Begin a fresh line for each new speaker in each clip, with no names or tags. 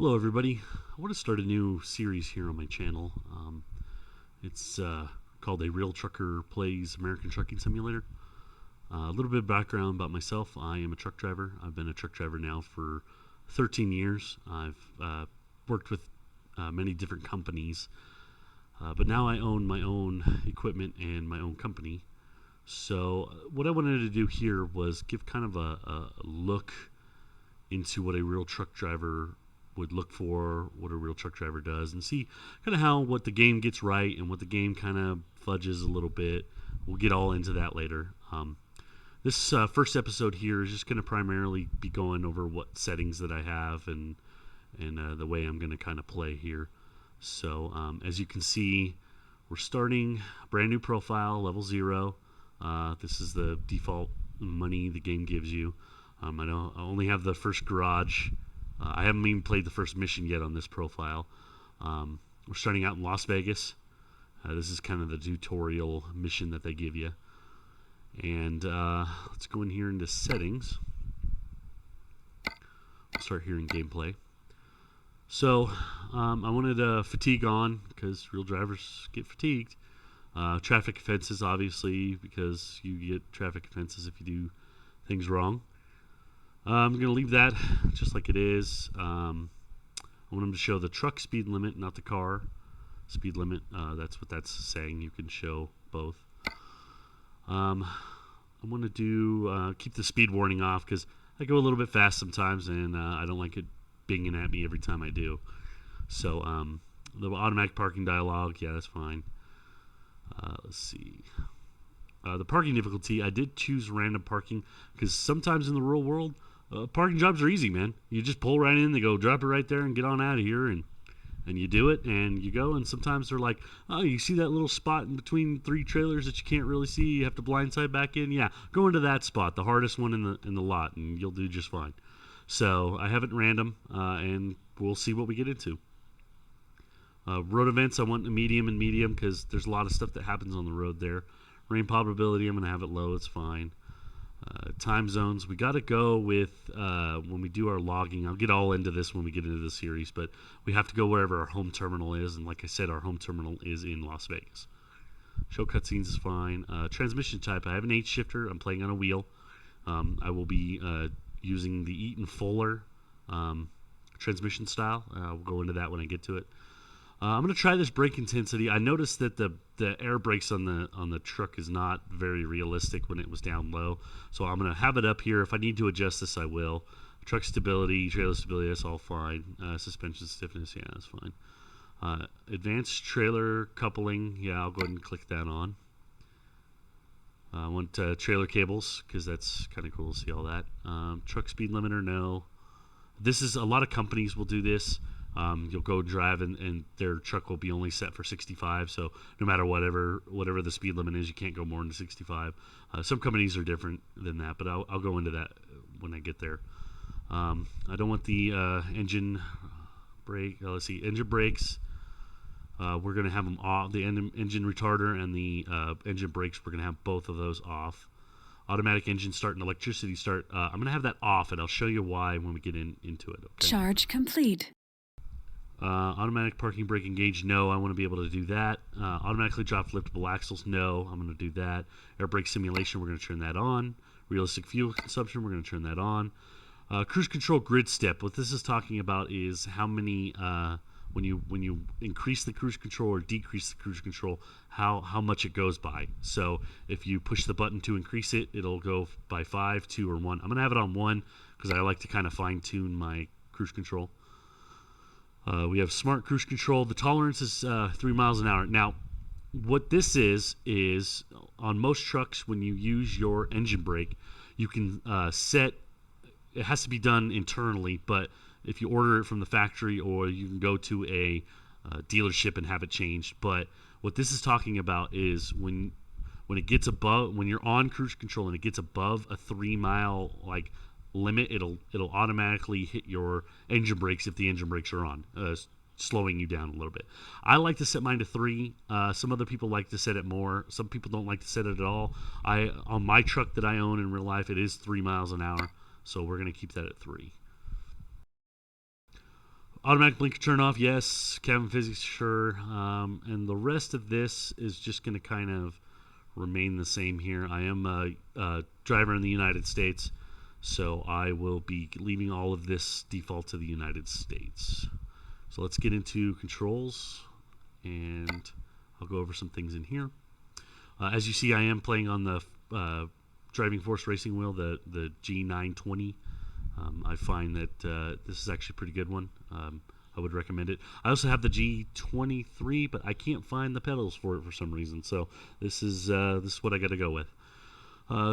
Hello everybody. I want to start a new series here on my channel. It's called A Real Trucker Plays American Trucking Simulator. A little bit of background about myself. I am a truck driver. I've been a truck driver now for 13 years. I've worked with many different companies, but now I own my own equipment and my own company. So what I wanted to do here was give kind of a look into what a real truck driver would look for, what a real truck driver does, and see kind of how what the game gets right and what the game kind of fudges a little bit. We'll get all into that later. This first episode here is just going to primarily be going over what settings that I have and the way I'm going to kind of play here. So as you can see, we're starting a brand new profile, level 0. This is the default money the game gives you. I only have the first garage. I haven't even played the first mission yet on this profile. We're starting out in Las Vegas. This is kind of the tutorial mission that they give you. And let's go in here into settings. We'll start here in gameplay. So I wanted fatigue on because real drivers get fatigued. Traffic offenses, obviously, because you get traffic offenses if you do things wrong. I'm going to leave that just like it is. I want them to show the truck speed limit, not the car speed limit. That's what that's saying. You can show both. I'm going to do keep the speed warning off because I go a little bit fast sometimes, and I don't like it binging at me every time I do. So the automatic parking dialogue, yeah, that's fine. Let's see. The parking difficulty, I did choose random parking because sometimes in the real world, parking jobs are easy, man. You just pull right in, they go drop it right there and get on out of here, and you do it and you go. And sometimes they're like, oh, you see that little spot in between 3 trailers that you can't really see, you have to blindside back in. Yeah, go into that spot, the hardest one in the lot, and you'll do just fine. So I have it random, and we'll see what we get into. Road events, I want a medium and medium because there's a lot of stuff that happens on the road there. Rain probability, I'm going to have it low. It's fine. Time zones, we got to go with when we do our logging. I'll get all into this when we get into the series, but we have to go wherever our home terminal is. And like I said, our home terminal is in Las Vegas. Show cutscenes is fine. Transmission type, I have an 8-shifter. I'm playing on a wheel. I will be using the Eaton Fuller transmission style. We'll go into that when I get to it. I'm going to try this brake intensity. I noticed that the air brakes on the truck is not very realistic when it was down low. So I'm going to have it up here. If I need to adjust this, I will. Truck stability, trailer stability, that's all fine. Suspension stiffness, yeah, that's fine. Advanced trailer coupling, yeah, I'll go ahead and click that on. I want trailer cables because that's kind of cool to see all that. Truck speed limiter, no. This is, a lot of companies will do this. You'll go drive and their truck will be only set for 65, so no matter whatever the speed limit is, you can't go more than 65. Some companies are different than that, but I'll go into that when I get there. I don't want the engine brake. Let's see, engine brakes. We're going to have them off. The engine retarder and the engine brakes, we're going to have both of those off. Automatic engine start and electricity start. I'm going to have that off, and I'll show you why when we get into it. Okay?
Charge complete.
Automatic parking brake engage, no. I want to be able to do that. Automatically drop liftable axles, no. I'm going to do that. Air brake simulation, we're going to turn that on. Realistic fuel consumption, we're going to turn that on. Cruise control grid step, what this is talking about is how many, when you increase the cruise control or decrease the cruise control, how much it goes by. So if you push the button to increase it, it'll go by 5, 2, or 1. I'm going to have it on 1 because I like to kind of fine tune my cruise control. We have smart cruise control. The tolerance is 3 miles an hour. Now, what this is on most trucks, when you use your engine brake, you can set, it has to be done internally, but if you order it from the factory, or you can go to a dealership and have it changed. But what this is talking about is when it gets above, when you're on cruise control and it gets above a 3 mile limit, it'll automatically hit your engine brakes if the engine brakes are on, slowing you down a little bit. I like to set mine to 3. Some other people like to set it more. Some people don't like to set it at all. On my truck that I own in real life, it is 3 miles an hour, so we're going to keep that at 3. Automatic blinker turn off, yes. Cabin physics, sure. And the rest of this is just going to kind of remain the same here. I am a driver in the United States, so I will be leaving all of this default to the United States. So let's get into controls, and I'll go over some things in here. As you see, I am playing on the Driving Force racing wheel, the G920. I find that this is actually a pretty good one. I would recommend it. I also have the G23, but I can't find the pedals for it for some reason. So this is what I got to go with.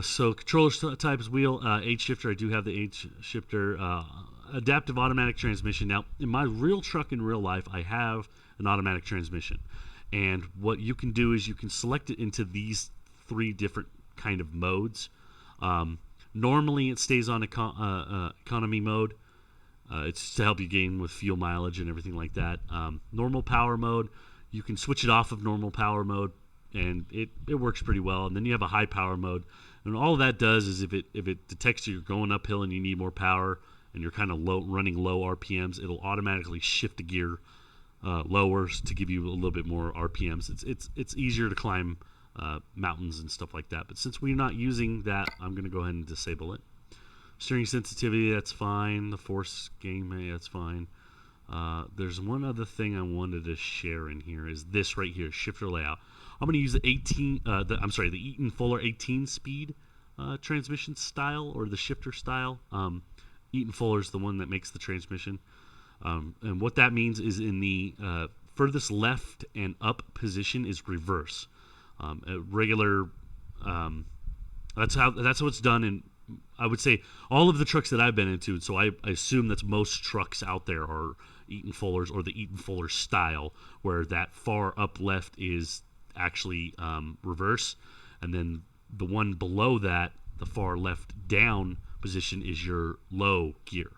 So controller types wheel, H shifter. I do have the H shifter. Adaptive automatic transmission. Now, in my real truck in real life, I have an automatic transmission. And what you can do is you can select it into these 3 different kind of modes. Normally, it stays on economy mode. It's to help you gain with fuel mileage and everything like that. Normal power mode, you can switch it off of normal power mode, and it works pretty well. And then you have a high power mode, and all that does is if it detects you're going uphill and you need more power, and you're kind of running low RPMs, it'll automatically shift the gear lower to give you a little bit more RPMs. It's easier to climb mountains and stuff like that. But since we're not using that, I'm going to go ahead and disable it. Steering sensitivity, that's fine. The force gain, that's fine. There's one other thing I wanted to share in here is this right here, shifter layout. I'm going to use the Eaton Fuller 18-speed transmission style, or the shifter style. Eaton Fuller is the one that makes the transmission. And what that means is in the furthest left and up position is reverse. Regular, that's how it's done in, I would say, all of the trucks that I've been into. So I assume that most trucks out there are Eaton Fullers or the Eaton Fuller style, where that far up left is actually reverse, and then the one below that, the far left down position, is your low gear.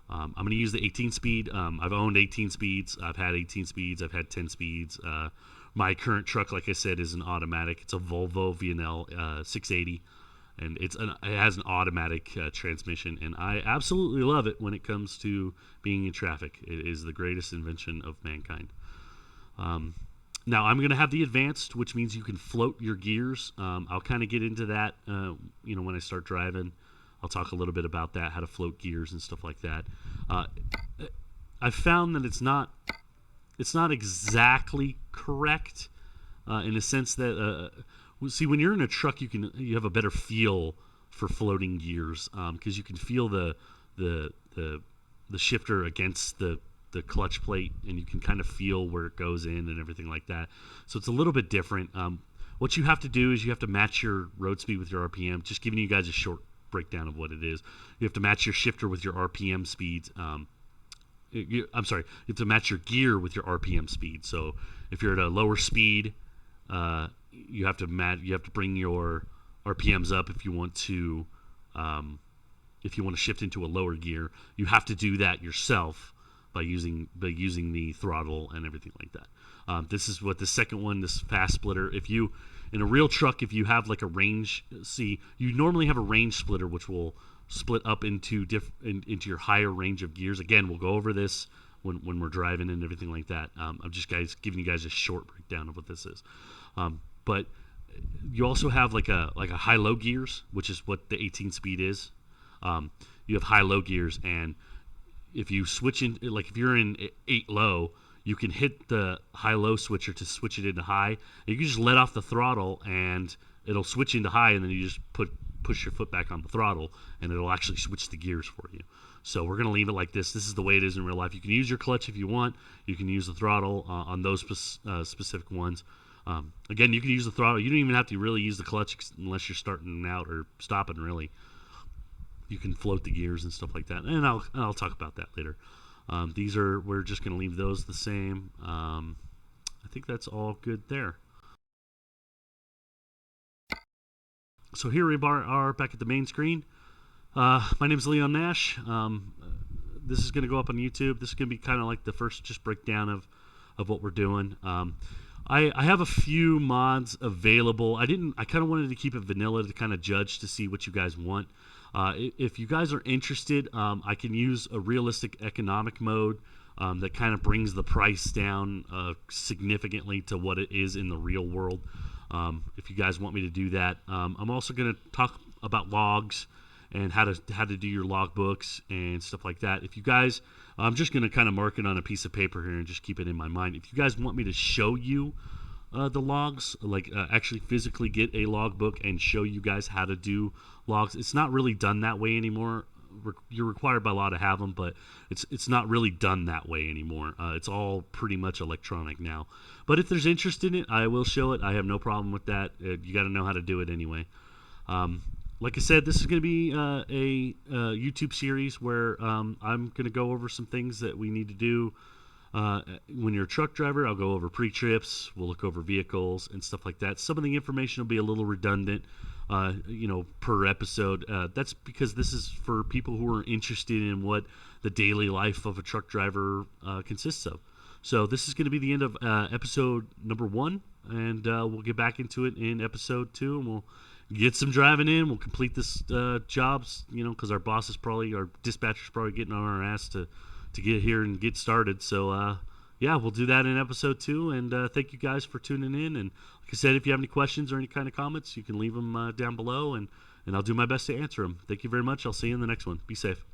I'm going to use the 18 speed. I've owned 18 speeds. I've had 18 speeds. I've had 10 speeds. My current truck, like I said, is an automatic. It's a Volvo V&L 680, and it has an automatic transmission, and I absolutely love it when it comes to being in traffic. It is the greatest invention of mankind. Now I'm going to have the advanced, which means you can float your gears. I'll kind of get into that, when I start driving. I'll talk a little bit about that, how to float gears and stuff like that. I've found that it's not exactly correct in the sense that see, when you're in a truck, you have a better feel for floating gears because you can feel the shifter against the clutch plate, and you can kind of feel where it goes in and everything like that. So it's a little bit different. What you have to do is you have to match your road speed with your RPM. Just giving you guys a short breakdown of what it is. You have to match your shifter with your RPM speeds. You have to match your gear with your RPM speed. So if you're at a lower speed, you have to bring your RPMs up if you want to shift into a lower gear. You have to do that yourself by using the throttle and everything like that. This is what the second one, this fast splitter. In a real truck, if you have like a range, you normally have a range splitter, which will split up into your higher range of gears. Again, we'll go over this when we're driving and everything like that. I'm just giving you guys a short breakdown of what this is. But you also have like a high-low gears, which is what the 18 speed is. You have high-low gears, and if you switch in, like if you're in 8 low, you can hit the high-low switcher to switch it into high. And you can just let off the throttle, and it'll switch into high, and then you just push your foot back on the throttle, and it'll actually switch the gears for you. So we're going to leave it like this. This is the way it is in real life. You can use your clutch if you want. You can use the throttle on those specific ones. Again, you can use the throttle. You don't even have to really use the clutch unless you're starting out or stopping, really. You can float the gears and stuff like that. And I'll talk about that later. We're just going to leave those the same. I think that's all good there. So here we are back at the main screen. My name is Leon Nash. This is going to go up on YouTube. This is going to be kind of like the first just breakdown of what we're doing. I have a few mods available. I kind of wanted to keep it vanilla to kind of judge to see what you guys want. If you guys are interested, I can use a realistic economic mode. that kind of brings the price down significantly to what it is in the real world. If you guys want me to do that, I'm also going to talk about logs and how to do your log books and stuff like that. If you guys, I'm just going to kind of mark it on a piece of paper here and just keep it in my mind. If you guys want me to show you the logs, like actually physically get a log book and show you guys how to do logs, it's not really done that way anymore. You're required by law to have them, but it's not really done that way anymore. It's all pretty much electronic now. But if there's interest in it, I will show it. I have no problem with that. You got to know how to do it anyway. Like I said, this is going to be a YouTube series where I'm going to go over some things that we need to do. When you're a truck driver, I'll go over pre-trips. We'll look over vehicles and stuff like that. Some of the information will be a little redundant, per episode. That's because this is for people who are interested in what the daily life of a truck driver consists of. So this is going to be the end of episode number 1, and we'll get back into it in episode 2, and we'll get some driving in. We'll complete this jobs, because our dispatcher's probably getting on our ass to get here and get started. So we'll do that in episode 2, and thank you guys for tuning in. And like I said, if you have any questions or any kind of comments, you can leave them down below, and I'll do my best to answer them. Thank you very much. I'll see you in the next one. Be safe.